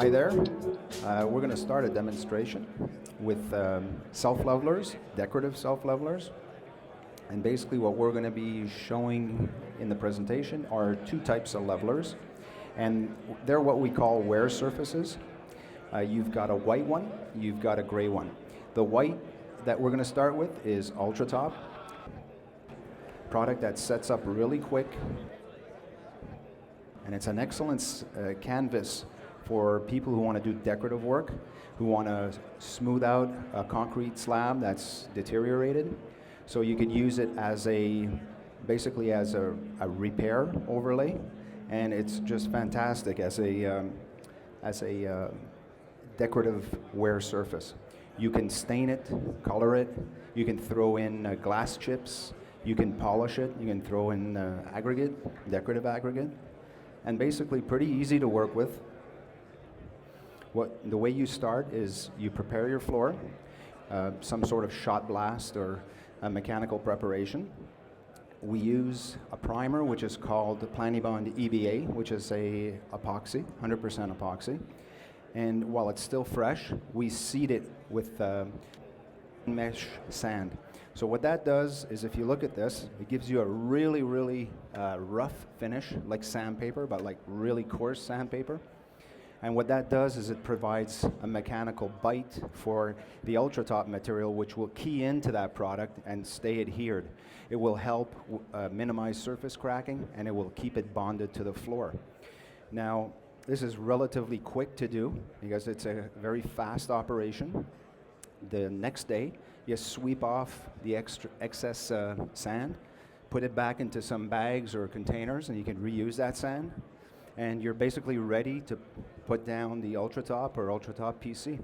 Hi there. We're going to start a demonstration with self-levelers, decorative self-levelers. And basically what we're going to be showing in the presentation are two types of levelers. And they're what we call wear surfaces. You've got a white one, you've got a gray one. The white that we're going to start with is Ultratop, product that sets up really quick. And it's an excellent canvas for people who want to do decorative work, who want to smooth out a concrete slab that's deteriorated. So you could use it as basically as a repair overlay, and it's just fantastic as a decorative wear surface. You can stain it, color it, you can throw in glass chips, you can polish it, you can throw in aggregate, decorative aggregate, and basically pretty easy to work with. The way you start is you prepare your floor, some sort of shot blast or a mechanical preparation. We use a primer which is called the Planibond EVA, which is a epoxy, 100% epoxy. And while it's still fresh, we seed it with mesh sand. So what that does is, if you look at this, it gives you a really, really rough finish, like sandpaper, but like really coarse sandpaper. And what that does is it provides a mechanical bite for the Ultratop material, which will key into that product and stay adhered. It will help minimize surface cracking, and it will keep it bonded to the floor. Now, this is relatively quick to do because it's a very fast operation. The next day, you sweep off the excess sand, put it back into some bags or containers, and you can reuse that sand. And you're basically ready to put down the Ultratop or Ultratop PC.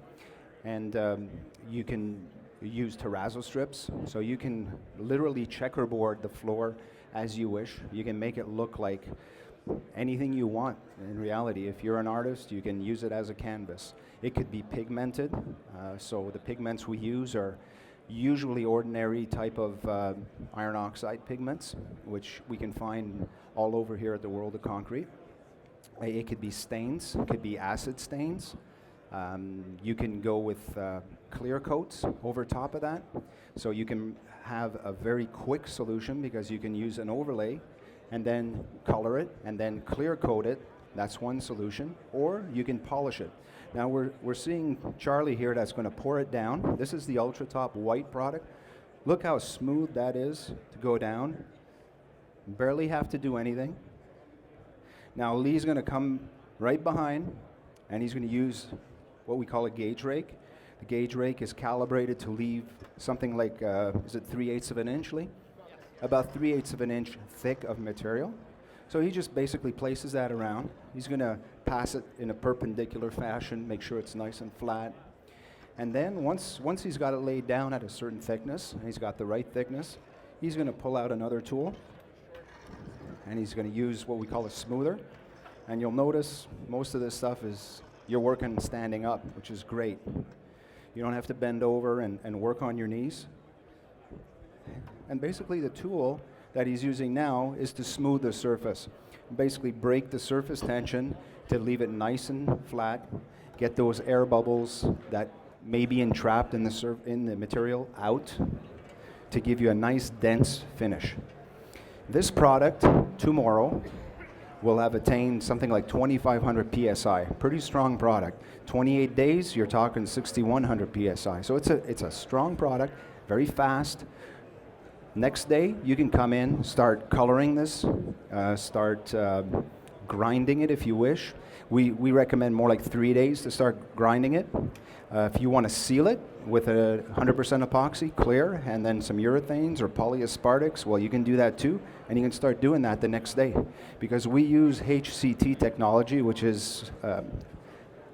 And you can use terrazzo strips, so you can literally checkerboard the floor as you wish. You can make it look like anything you want. In reality, if you're an artist, you can use it as a canvas. It could be pigmented, so the pigments we use are usually ordinary type of iron oxide pigments, which we can find all over here at the World of Concrete. It could be stains, it could be acid stains. You can go with clear coats over top of that. So you can have a very quick solution because you can use an overlay and then color it and then clear coat it. That's one solution. Or you can polish it. Now we're seeing Charlie here that's going to pour it down. This is the Ultratop white product. Look how smooth that is to go down. Barely have to do anything. Now Lee's going to come right behind, and he's going to use what we call a gauge rake. The gauge rake is calibrated to leave something like, is it 3/8 of an inch, Lee? Yes. About 3/8 of an inch thick of material. So he just basically places that around. He's going to pass it in a perpendicular fashion, make sure it's nice and flat. And then once he's got it laid down at a certain thickness, and he's got the right thickness, he's going to pull out another tool. And he's going to use what we call a smoother. And you'll notice most of this stuff is you're working standing up, which is great. You don't have to bend over and work on your knees. And basically the tool that he's using now is to smooth the surface. Basically break the surface tension to leave it nice and flat, get those air bubbles that may be entrapped in the material out to give you a nice dense finish. This product, tomorrow, will have attained something like 2,500 PSI. Pretty strong product. 28 days, you're talking 6,100 PSI. So it's a strong product, very fast. Next day, you can come in, start coloring this, start grinding it if you wish. We recommend more like 3 days to start grinding it. If you want to seal it with a 100% epoxy, clear, and then some urethanes or polyaspartics, well, you can do that too, and you can start doing that the next day. Because we use HCT technology, which is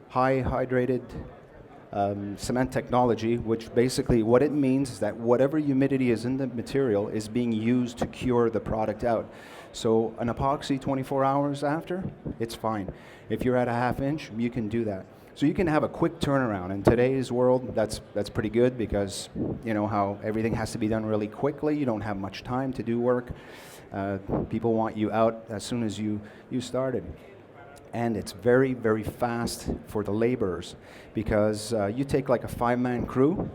high hydrated cement technology, which basically what it means is that whatever humidity is in the material is being used to cure the product out. So an epoxy 24 hours after, it's fine. If you're at a 1/2 inch, you can do that. So you can have a quick turnaround. In today's world, that's pretty good because you know how everything has to be done really quickly. You don't have much time to do work. People want you out as soon as you started. And it's very, very fast for the laborers, because you take like a 5-man crew,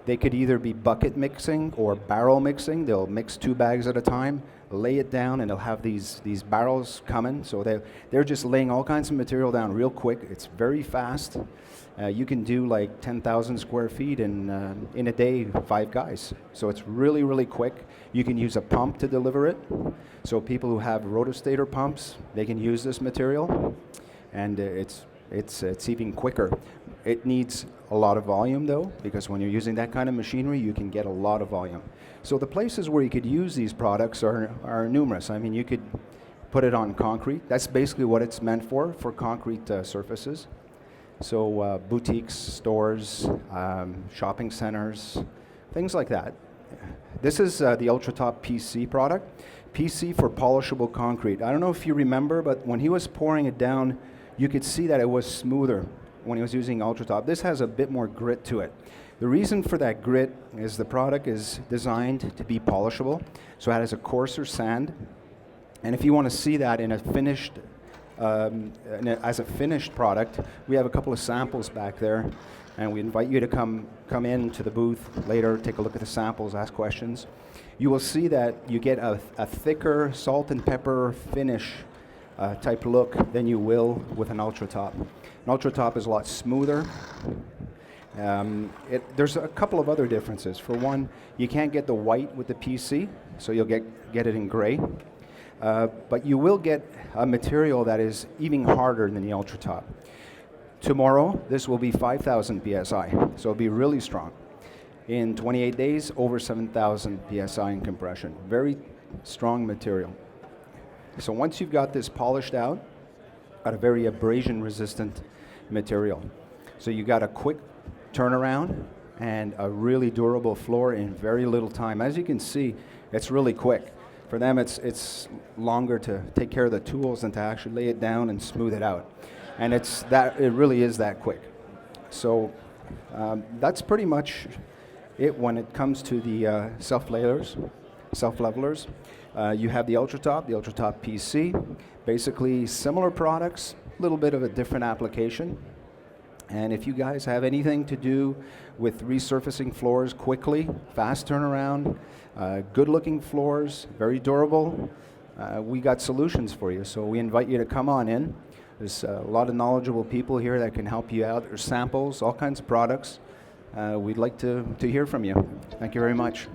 they could either be bucket mixing or barrel mixing. They'll mix 2 bags at a time, lay it down, and they'll have these barrels coming. So they're just laying all kinds of material down real quick. It's very fast. You can do like 10,000 square feet in a day, 5 guys. So it's really, really quick. You can use a pump to deliver it. So people who have rotostator pumps, they can use this material, and it's even quicker. It needs a lot of volume though, because when you're using that kind of machinery, you can get a lot of volume. So the places where you could use these products are numerous. I mean, you could put it on concrete. That's basically what it's meant for concrete surfaces. So boutiques, stores, shopping centers, things like that. This is the Ultratop PC product. PC for polishable concrete. I don't know if you remember, but when he was pouring it down, you could see that it was smoother when he was using Ultratop. This has a bit more grit to it. The reason for that grit is the product is designed to be polishable, so it has a coarser sand. And if you want to see that in a finished, as a finished product, we have a couple of samples back there, and we invite you to come in to the booth later, take a look at the samples, ask questions. You will see that you get a thicker salt and pepper finish type look than you will with an Ultratop. An Ultratop is a lot smoother. There's a couple of other differences. For one, you can't get the white with the PC, so you'll get it in gray. But you will get a material that is even harder than the Ultratop. Tomorrow, this will be 5,000 PSI, so it'll be really strong. In 28 days, over 7,000 PSI in compression. Very strong material. So once you've got this polished out, got a very abrasion-resistant material. So you got a quick turnaround and a really durable floor in very little time. As you can see, it's really quick. For them, it's longer to take care of the tools than to actually lay it down and smooth it out. And it really is that quick. So that's pretty much it when it comes to the self-levelers. You have the Ultratop PC, basically similar products, a little bit of a different application. And if you guys have anything to do with resurfacing floors quickly, fast turnaround, good looking floors, very durable, we got solutions for you. So we invite you to come on in. There's a lot of knowledgeable people here that can help you out. There's samples, all kinds of products. We'd like to hear from you. Thank you very much.